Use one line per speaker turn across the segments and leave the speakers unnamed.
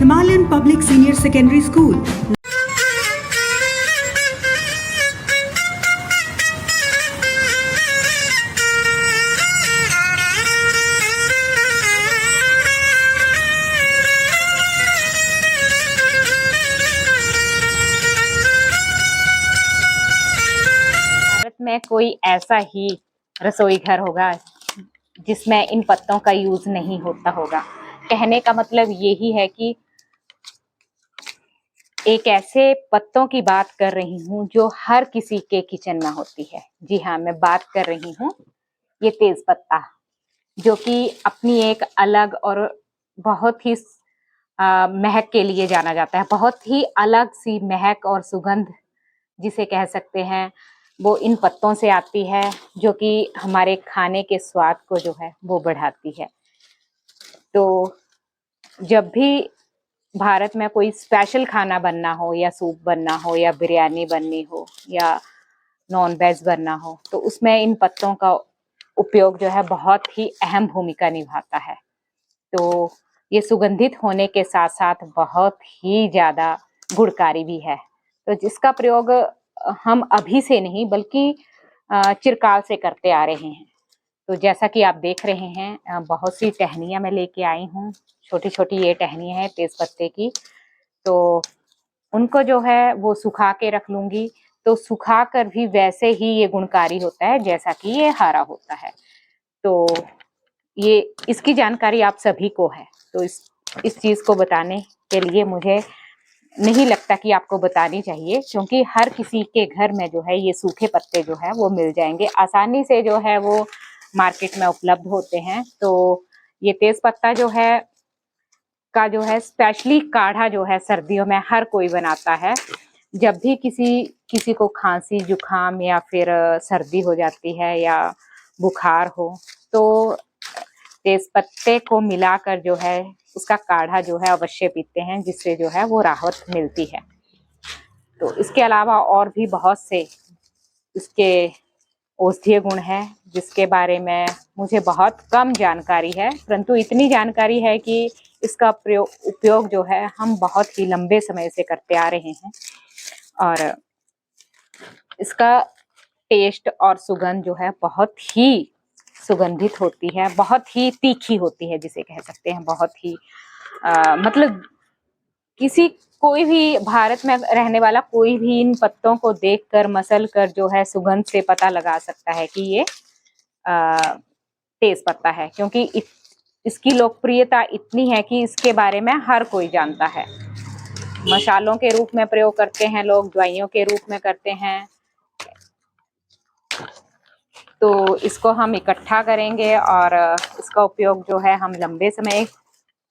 Himalayan Public Senior Secondary School.
Bharat में कोई ऐसा ही रसोई घर होगा जिसमें इन पत्तों का यूज नहीं होता होगा। कहने का मतलब यही है कि एक ऐसे पत्तों की बात कर रही हूँ जो हर किसी के किचन में होती है। जी हाँ, मैं बात कर रही हूँ ये तेज पत्ता, जो कि अपनी एक अलग और बहुत ही महक के लिए जाना जाता है। बहुत ही अलग सी महक और सुगंध जिसे कह सकते हैं, वो इन पत्तों से आती है, जो कि हमारे खाने के स्वाद को जो है वो बढ़ाती है। तो जब भी भारत में कोई स्पेशल खाना बनना हो, या सूप बनना हो, या बिरयानी बननी हो, या नॉन वेज बनना हो, तो उसमें इन पत्तों का उपयोग जो है बहुत ही अहम भूमिका निभाता है। तो ये सुगंधित होने के साथ साथ बहुत ही ज्यादा गुणकारी भी है। तो जिसका प्रयोग हम अभी से नहीं बल्कि चिरकाल से करते आ रहे हैं। तो जैसा कि आप देख रहे हैं, बहुत सी टहनियाँ मैं लेके आई हूँ। छोटी छोटी ये टहनियाँ हैं तेज पत्ते की। तो उनको जो है वो सुखा के रख लूंगी। तो सुखा कर भी वैसे ही ये गुणकारी होता है जैसा कि ये हरा होता है। तो ये इसकी जानकारी आप सभी को है। तो इस चीज को बताने के लिए मुझे नहीं लगता कि आपको बतानी चाहिए, क्योंकि हर किसी के घर में जो है ये सूखे पत्ते जो है वो मिल जाएंगे आसानी से, जो है वो मार्केट में उपलब्ध होते हैं। तो ये तेज पत्ता जो है स्पेशली काढ़ा जो है सर्दियों में हर कोई बनाता है। जब भी किसी को खांसी जुकाम या फिर सर्दी हो जाती है या बुखार हो, तो तेज पत्ते को मिलाकर जो है उसका काढ़ा जो है अवश्य पीते हैं, जिससे जो है वो राहत मिलती है। तो इसके अलावा और भी बहुत से इसके औषधीय गुण हैं, जिसके बारे में मुझे बहुत कम जानकारी है, परंतु इतनी जानकारी है कि इसका उपयोग जो है हम बहुत ही लंबे समय से करते आ रहे हैं। और इसका टेस्ट और सुगंध जो है बहुत ही सुगंधित होती है, बहुत ही तीखी होती है, जिसे कह सकते हैं बहुत ही मतलब कोई भी भारत में रहने वाला कोई भी इन पत्तों को देखकर मसल कर जो है सुगंध से पता लगा सकता है कि ये तेज पत्ता है, क्योंकि इसकी लोकप्रियता इतनी है कि इसके बारे में हर कोई जानता है। मसालों के रूप में प्रयोग करते हैं लोग, दवाइयों के रूप में करते हैं। तो इसको हम इकट्ठा करेंगे और इसका उपयोग जो है हम लंबे समय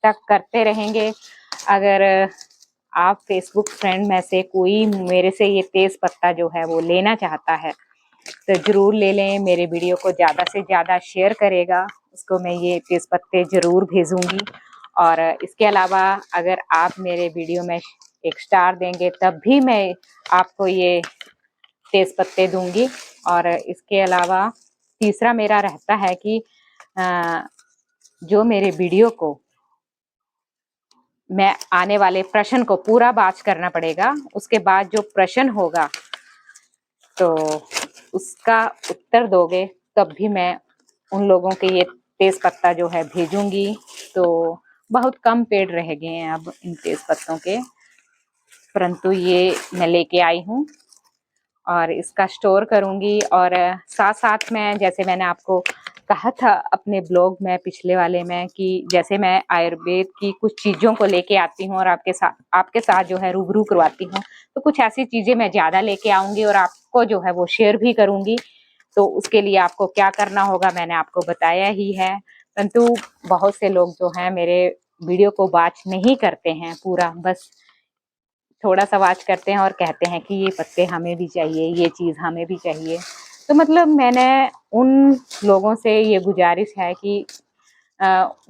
तक करते रहेंगे। अगर आप फेसबुक फ्रेंड में से कोई मेरे से ये तेज पत्ता जो है वो लेना चाहता है, तो जरूर ले लें। मेरे वीडियो को ज़्यादा से ज़्यादा शेयर करेगा, उसको मैं ये तेज पत्ते जरूर भेजूंगी। और इसके अलावा अगर आप मेरे वीडियो में एक स्टार देंगे तब भी मैं आपको ये तेज पत्ते दूंगी। और इसके अलावा तीसरा मेरा रहता है कि जो मेरे वीडियो को मैं आने वाले प्रश्न को पूरा बात करना पड़ेगा, उसके बाद जो प्रश्न होगा तो उसका उत्तर दोगे तब भी मैं उन लोगों के ये तेज पत्ता जो है भेजूंगी। तो बहुत कम पेड़ रह गए हैं अब इन तेज पत्तों के, परंतु ये मैं लेके आई हूँ और इसका स्टोर करूंगी। और साथ साथ में, जैसे मैंने आपको कहा था अपने ब्लॉग में पिछले वाले में, कि जैसे मैं आयुर्वेद की कुछ चीज़ों को लेके आती हूँ और आपके साथ जो है रूबरू करवाती हूँ, तो कुछ ऐसी चीज़ें मैं ज़्यादा लेके आऊँगी और आपको जो है वो शेयर भी करूँगी। तो उसके लिए आपको क्या करना होगा मैंने आपको बताया ही है, परंतु बहुत से लोग जो हैं मेरे वीडियो को वॉच नहीं करते हैं पूरा, बस थोड़ा सा वॉच करते हैं और कहते हैं कि ये पत्ते हमें भी चाहिए, ये चीज़ हमें भी चाहिए। तो मतलब मैंने उन लोगों से ये गुजारिश है कि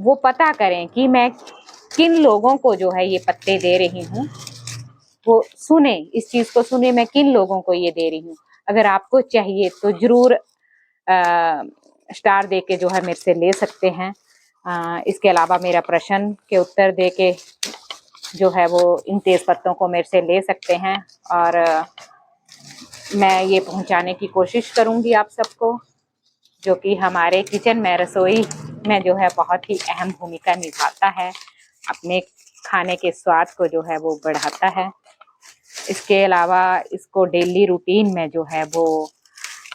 वो पता करें कि मैं किन लोगों को जो है ये पत्ते दे रही हूँ, वो सुने, इस चीज़ को सुने मैं किन लोगों को ये दे रही हूँ। अगर आपको चाहिए तो जरूर स्टार दे के जो है मेरे से ले सकते हैं। इसके अलावा मेरा प्रश्न के उत्तर दे के जो है वो इन तेज पत्तों को मेरे से ले सकते हैं और मैं ये पहुंचाने की कोशिश करूंगी आप सबको, जो कि हमारे किचन में, रसोई में जो है बहुत ही अहम भूमिका निभाता है, अपने खाने के स्वाद को जो है वो बढ़ाता है। इसके अलावा इसको डेली रूटीन में जो है वो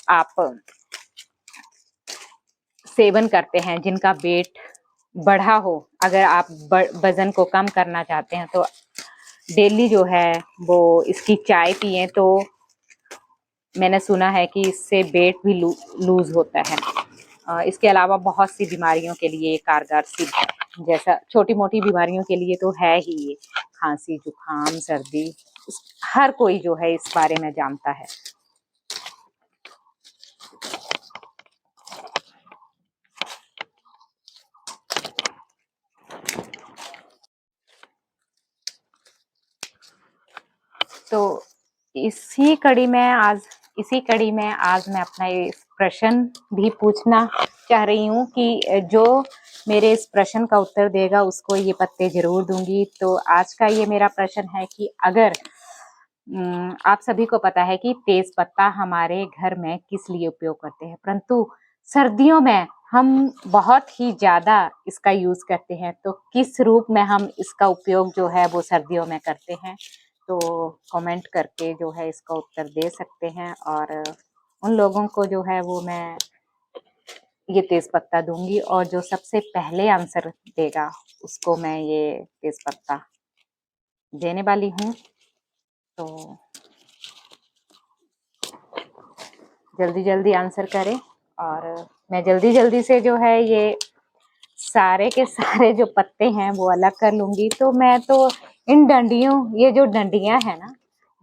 आप सेवन करते हैं, जिनका वेट बढ़ा हो, अगर आप वजन को कम करना चाहते हैं तो डेली जो है वो इसकी चाय पिए, तो मैंने सुना है कि इससे वेट भी लूज होता है। इसके अलावा बहुत सी बीमारियों के लिए ये कारगर सिद्ध है, जैसा छोटी मोटी बीमारियों के लिए तो है ही ये, खांसी, जुकाम, सर्दी, हर कोई जो है इस बारे में जानता है। तो इसी कड़ी में आज मैं अपना ये प्रश्न भी पूछना चाह रही हूँ कि जो मेरे इस प्रश्न का उत्तर देगा उसको ये पत्ते जरूर दूंगी। तो आज का ये मेरा प्रश्न है कि अगर आप सभी को पता है कि तेज पत्ता हमारे घर में किस लिए उपयोग करते हैं, परंतु सर्दियों में हम बहुत ही ज्यादा इसका यूज करते हैं, तो किस रूप में हम इसका उपयोग जो है वो सर्दियों में करते हैं, तो कमेंट करके जो है इसका उत्तर दे सकते हैं। और उन लोगों को जो है वो मैं ये तेज पत्ता दूंगी, और जो सबसे पहले आंसर देगा उसको मैं ये तेज पत्ता देने वाली हूँ। तो जल्दी जल्दी आंसर करें, और मैं जल्दी जल्दी से जो है ये सारे के सारे जो पत्ते हैं वो अलग कर लूंगी। तो मैं तो इन डंडियों, ये जो डंडियां है ना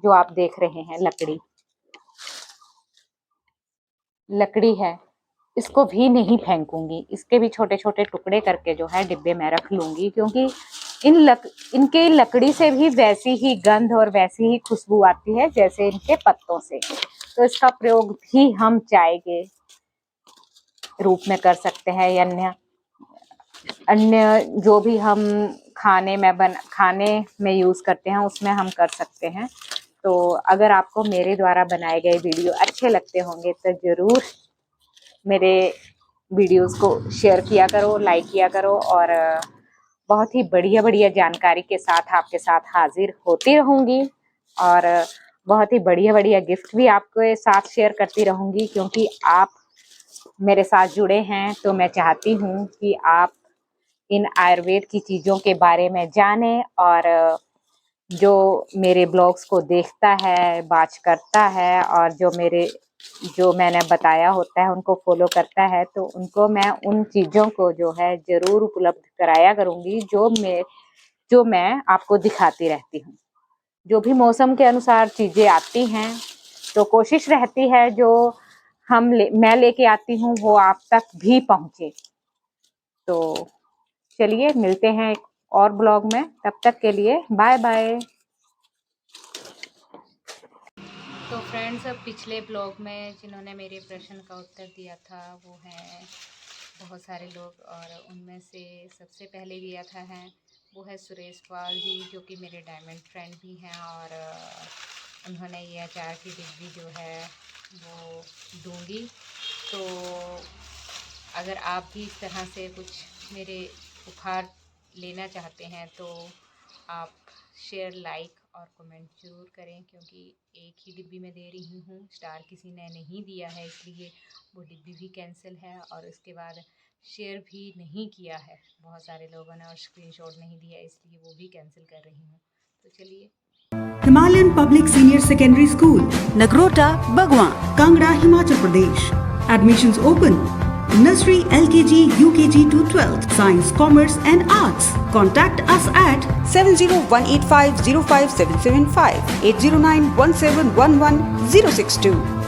जो आप देख रहे हैं, लकड़ी है, इसको भी नहीं फेंकूंगी, इसके भी छोटे छोटे टुकड़े करके जो है डिब्बे में रख लूंगी, क्योंकि इनके लकड़ी से भी वैसी ही गंध और वैसी ही खुशबू आती है जैसे इनके पत्तों से। तो इसका प्रयोग भी हम चाय के रूप में कर सकते हैं, या अन्य जो भी हम खाने में यूज करते हैं उसमें हम कर सकते हैं। तो अगर आपको मेरे द्वारा बनाए गए वीडियो अच्छे लगते होंगे तो जरूर मेरे वीडियोस को शेयर किया करो, लाइक किया करो, और बहुत ही बढ़िया बढ़िया जानकारी के साथ आपके साथ हाजिर होती रहूंगी, और बहुत ही बढ़िया बढ़िया गिफ्ट भी आपके साथ शेयर करती रहूंगी, क्योंकि आप मेरे साथ जुड़े हैं। तो मैं चाहती हूँ कि आप इन आयुर्वेद की चीज़ों के बारे में जानें, और जो मेरे ब्लॉग्स को देखता है, वॉच करता है, और जो मैंने बताया होता है उनको फॉलो करता है, तो उनको मैं उन चीज़ों को जो है ज़रूर उपलब्ध कराया करूँगी जो मैं आपको दिखाती रहती हूँ। जो भी मौसम के अनुसार चीज़ें आती हैं तो कोशिश रहती है जो मैं लेके आती हूँ वो आप तक भी पहुँचे। तो चलिए मिलते हैं एक और ब्लॉग में, तब तक के लिए बाय बाय। तो फ्रेंड्स, अब पिछले ब्लॉग में जिन्होंने मेरे प्रश्न का उत्तर दिया था वो हैं बहुत सारे लोग, और उनमें से सबसे पहले दिया था वो है सुरेश पाल जी, जो कि मेरे डायमंड फ्रेंड भी हैं, और उन्होंने ये अचार की डिब्बी जो है वो दूंगी। तो अगर आप भी इस तरह से कुछ मेरे उपहार लेना चाहते हैं तो आप शेयर, लाइक और कमेंट ज़रूर करें, क्योंकि एक ही डिब्बी में दे रही हूँ, स्टार किसी ने नहीं दिया है, इसलिए वो डिब्बी भी कैंसिल है, और उसके बाद शेयर भी नहीं किया है बहुत सारे लोगों ने, और स्क्रीनशॉट नहीं दिया, इसलिए वो भी कैंसिल कर रही हूँ। तो चलिए।
Himalayan Public Senior Secondary School,
Nagrota, Bagwan,
Kangra, Himachal Pradesh. Admissions open. Nursery, LKG, UKG to 12th. Science, Commerce and Arts. Contact us at
70185057775 8091711 062.